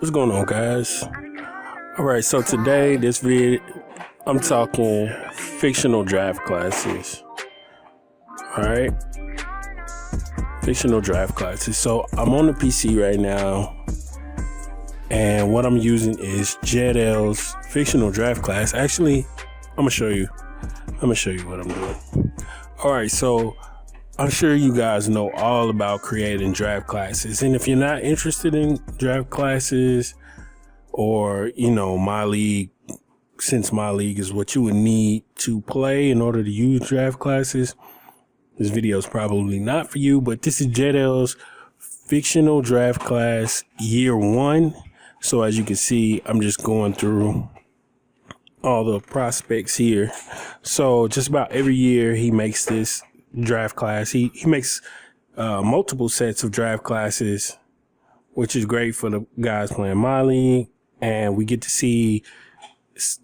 What's going on, guys? All right, so today, this vid, I'm talking fictional draft classes. All right, fictional draft classes. So I'm on the PC right now, and what I'm using is JEDL's fictional draft class. Actually, I'm gonna show you what I'm doing. All right, so I'm sure you guys know all about creating draft classes. And if you're not interested in draft classes or, my league, since my league is what you would need to play in order to use draft classes, this video is probably not for you, but this is JEDL's fictional draft class year 1. So as you can see, I'm just going through all the prospects here. So just about every year he makes this draft class. He makes multiple sets of draft classes, which is great for the guys playing my league, and we get to see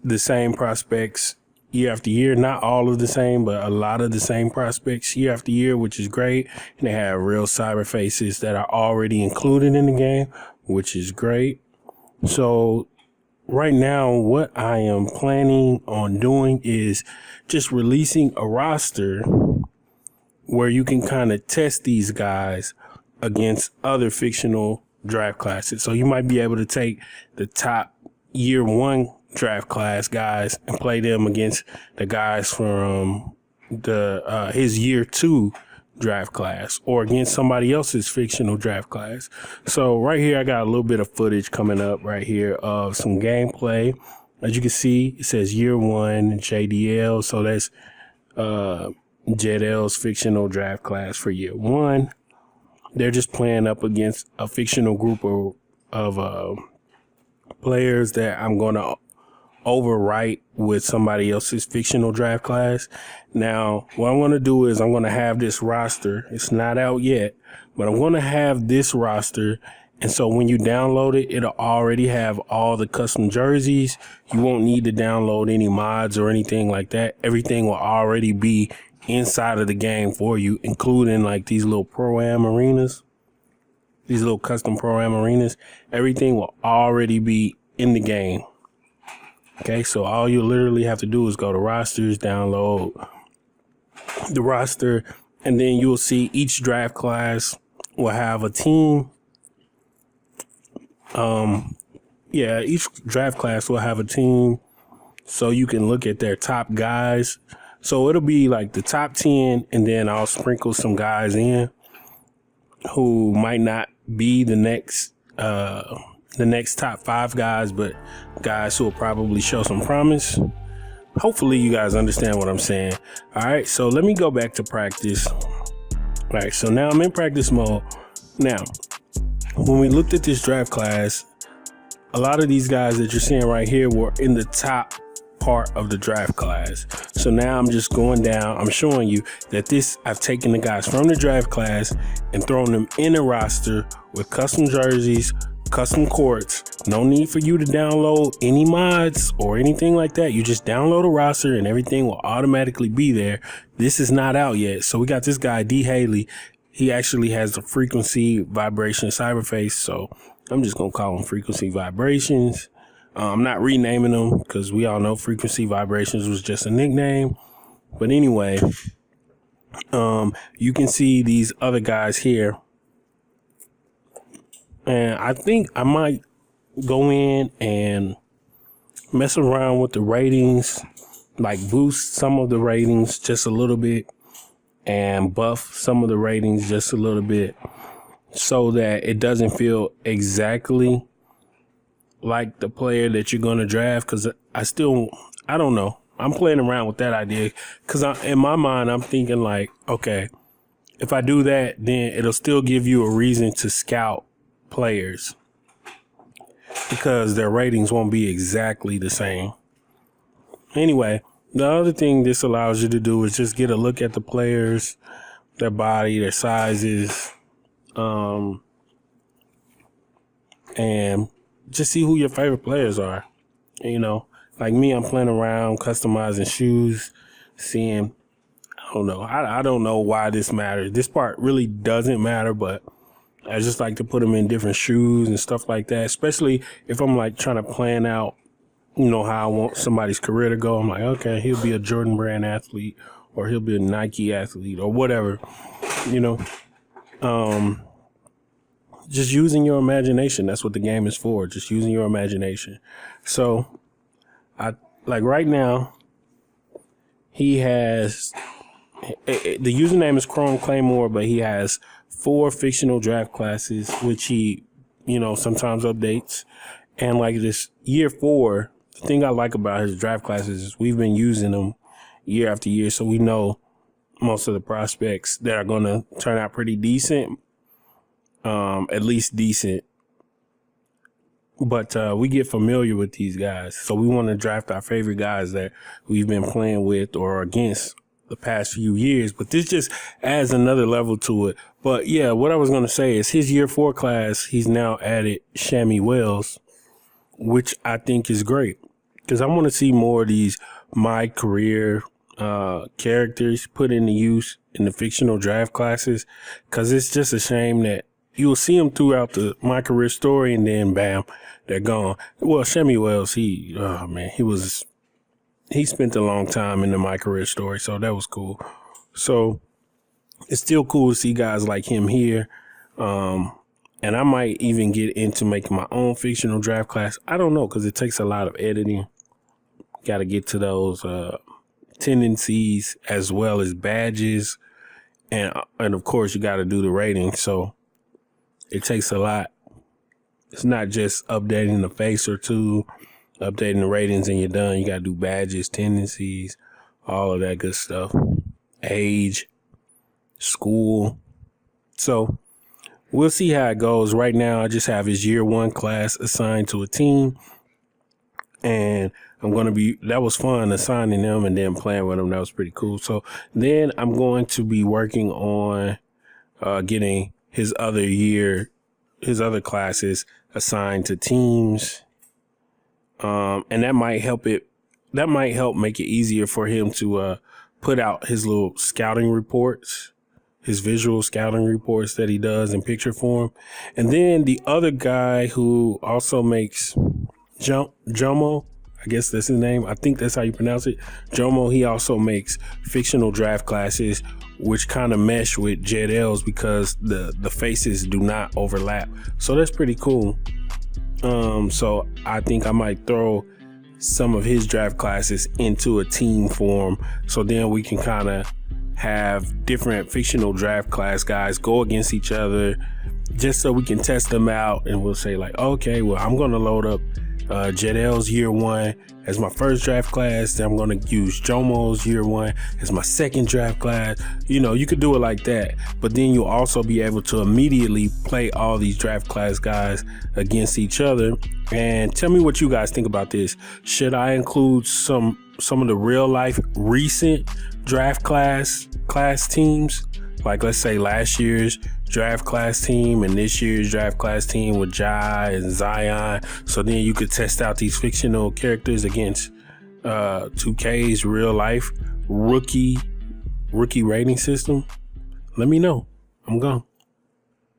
the same prospects year after year. Not all of the same, but a lot of the same prospects year after year, which is great. And they have real cyber faces that are already included in the game, which is great. So right now, what I am planning on doing is just releasing a roster where you can kind of test these guys against other fictional draft classes. So you might be able to take the top year 1 draft class guys and play them against the guys from the his year 2 draft class, or against somebody else's fictional draft class. So right here, I got a little bit of footage coming up right here of some gameplay. As you can see, it says year 1 JDL. So that's JEDL's fictional draft class for year 1. They're just playing up against a fictional group of players that I'm going to overwrite with somebody else's fictional draft class. Now, what I'm going to do is I'm going to have this roster. It's not out yet, but I'm going to have this roster. And so when you download it, it'll already have all the custom jerseys. You won't need to download any mods or anything like that. Everything will already be inside of the game for you, including like these little pro-am arenas, these little custom pro-am arenas. Everything will already be in the game. Okay, so all you literally have to do is go to rosters, download the roster, and then you'll see each draft class will have a team. Each draft class will have a team, so you can look at their top guys. So it'll be like the top 10, and then I'll sprinkle some guys in who might not be the next top 5 guys, but guys who will probably show some promise. Hopefully you guys understand what I'm saying. All right, so let me go back to practice. All right, so now I'm in practice mode. Now, when we looked at this draft class, a lot of these guys that you're seeing right here were in the top part of the draft class. So now I'm just going down. I'm showing you that I've taken the guys from the draft class and thrown them in a roster with custom jerseys, custom courts. No need for you to download any mods or anything like that. You just download a roster and everything will automatically be there. This is not out yet. So we got this guy, D. Haley. He actually has the frequency vibration cyberface. So I'm just going to call him frequency vibrations. I'm not renaming them because we all know frequency vibrations was just a nickname. But anyway, you can see these other guys here. And I think I might go in and mess around with the ratings, like boost some of the ratings just a little bit and buff some of the ratings just a little bit so that it doesn't feel exactly like the player that you're going to draft. Because I don't know. I'm playing around with that idea because in my mind, I'm thinking like, okay, if I do that, then it'll still give you a reason to scout players because their ratings won't be exactly the same. Anyway, the other thing this allows you to do is just get a look at the players, their body, their sizes, and just see who your favorite players are. Like me, I'm playing around customizing shoes, seeing, I don't know. I don't know why this matters. This part really doesn't matter, but I just like to put him in different shoes and stuff like that, especially if I'm like trying to plan out, how I want somebody's career to go. I'm like, okay, he'll be a Jordan Brand athlete, or he'll be a Nike athlete, or whatever, just using your imagination. That's what the game is for. Just using your imagination. So right now, he has, the username is Chrome Claymore, but he has 4 fictional draft classes, which he, sometimes updates. And like this year 4, the thing I like about his draft classes is we've been using them year after year. So we know most of the prospects that are going to turn out pretty decent, at least decent. But we get familiar with these guys. So we want to draft our favorite guys that we've been playing with or against the past few years. But this just adds another level to it. But yeah, what I was going to say is his year 4 class, he's now added Shammy Wells, which I think is great, because I want to see more of these my career characters put into use in the fictional draft classes, because it's just a shame that you'll see them throughout the my career story and then bam, they're gone. Well, Shammy Wells, he spent a long time in the my career story, so that was cool. So it's still cool to see guys like him here. And I might even get into making my own fictional draft class. I don't know, because it takes a lot of editing. Got to get to those tendencies as well as badges. And of course, you got to do the rating. So it takes a lot. It's not just updating the face or two, updating the ratings, and you're done. You got to do badges, tendencies, all of that good stuff. Age, school. So we'll see how it goes. Right now, I just have his year 1 class assigned to a team. And that was fun assigning them and then playing with them. That was pretty cool. So then I'm going to be working on getting his other classes assigned to teams. And that might help make it easier for him to put out his little scouting reports, his visual scouting reports that he does in picture form. And then the other guy who also makes Jomo, I guess that's his name. I think that's how you pronounce it. Jomo, he also makes fictional draft classes, which kind of mesh with JEDLs because the faces do not overlap. So that's pretty cool. So I think I might throw some of his draft classes into a team form. So then we can kind of have different fictional draft class guys go against each other, just so we can test them out. And we'll say like, okay, well, I'm going to load up JEDL's year 1 as my first draft class. Then I'm going to use Jomo's year 1 as my second draft class. You could do it like that, but then you'll also be able to immediately play all these draft class guys against each other. And tell me what you guys think about this. Should I include some of the real life recent draft class teams? Like, let's say last year's draft class team and this year's draft class team with Jai and Zion. So then you could test out these fictional characters against 2K's real life rookie rating system. Let me know. I'm gone.